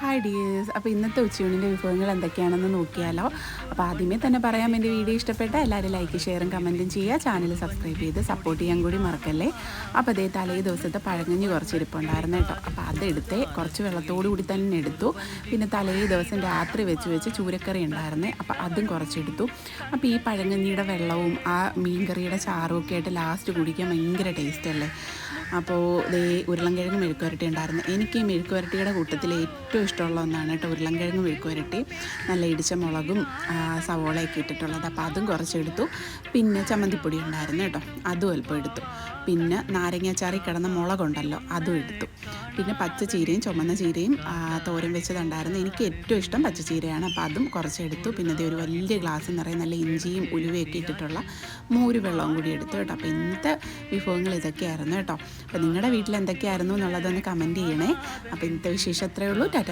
Hi dears. അപ്പോൾ ഇന്നത്തെ ഉച്ചയൂണിൻ്റെ വിഭവങ്ങൾ എന്തൊക്കെയാണെന്ന് നോക്കിയാലോ. അപ്പോൾ ആദ്യമേ തന്നെ പറയാം, എൻ്റെ വീഡിയോ ഇഷ്ടപ്പെട്ട എല്ലാവരും ലൈക്ക് ഷെയറും കമൻറ്റും ചെയ്യുക, ചാനൽ സബ്സ്ക്രൈബ് ചെയ്ത് സപ്പോർട്ട് ചെയ്യാൻ കൂടി മറക്കല്ലേ. അപ്പോൾ അതേ തലേ ദിവസത്തെ പഴങ്കഞ്ഞി കുറച്ച് ഇരിപ്പുണ്ടായിരുന്നു കേട്ടോ. അപ്പോൾ അതെടുത്ത് കുറച്ച് വെള്ളത്തോടു കൂടി തന്നെ എടുത്തു. പിന്നെ തലേ ദിവസം രാത്രി വെച്ച് ചൂരക്കറി ഉണ്ടായിരുന്നേ, അപ്പോൾ അതും കുറച്ചെടുത്തു. അപ്പോൾ ഈ പഴങ്കഞ്ഞിയുടെ വെള്ളവും ആ മീൻകറിയുടെ ചാറും ഒക്കെ ആയിട്ട് ലാസ്റ്റ് കുടിക്കാൻ ഭയങ്കര ടേസ്റ്റ് അല്ലേ. അപ്പോൾ ദേ ഉരുളൻകിഴങ്ങ് മെഴുക്കുവരട്ടി ഉണ്ടായിരുന്നു. എനിക്ക് ഈ മെഴുക്കുവരട്ടിയുടെ കൂട്ടത്തിൽ ഏറ്റവും ഇഷ്ടമുള്ള ഒന്നാണ് കേട്ടോ ഉരുളൻകിഴങ്ങ് മെഴുക്കുവരട്ടി. നല്ല ഇടിച്ച മുളകും സവോളയൊക്കെ ഇട്ടിട്ടുള്ളത്. അപ്പോൾ അതും കുറച്ചെടുത്തു. പിന്നെ ചമ്മന്തിപ്പൊടി ഉണ്ടായിരുന്നു കേട്ടോ, അതും അല്പം എടുത്തു. പിന്നെ നാരങ്ങാച്ചാറി കിടന്ന മുളകുണ്ടല്ലോ, അതും എടുത്തു. പിന്നെ പച്ചച്ചീരയും ചുമന്ന ചീരയും തോരൻ വെച്ചതുണ്ടായിരുന്നു. എനിക്ക് ഏറ്റവും ഇഷ്ടം പച്ചച്ചീരയാണ്, അപ്പോൾ അതും കുറച്ചെടുത്തു. പിന്നെ അതേ ഒരു വലിയ ഗ്ലാസ് നിറയെ നല്ല ഇഞ്ചിയും ഉലുവയൊക്കെ ഇട്ടിട്ടുള്ള മോര് വെള്ളവും കൂടി എടുത്തു കേട്ടോ. അപ്പോൾ ഇന്നത്തെ വിഭവങ്ങൾ ഇതൊക്കെയായിരുന്നു കേട്ടോ. അപ്പോൾ നിങ്ങളുടെ വീട്ടിൽ എന്തൊക്കെയായിരുന്നു എന്നുള്ളതൊന്ന് കമൻറ്റ് ചെയ്യണേ. അപ്പോൾ ഇന്നത്തെ വിശേഷം അത്രയേ ഉള്ളൂ. ടാറ്റ.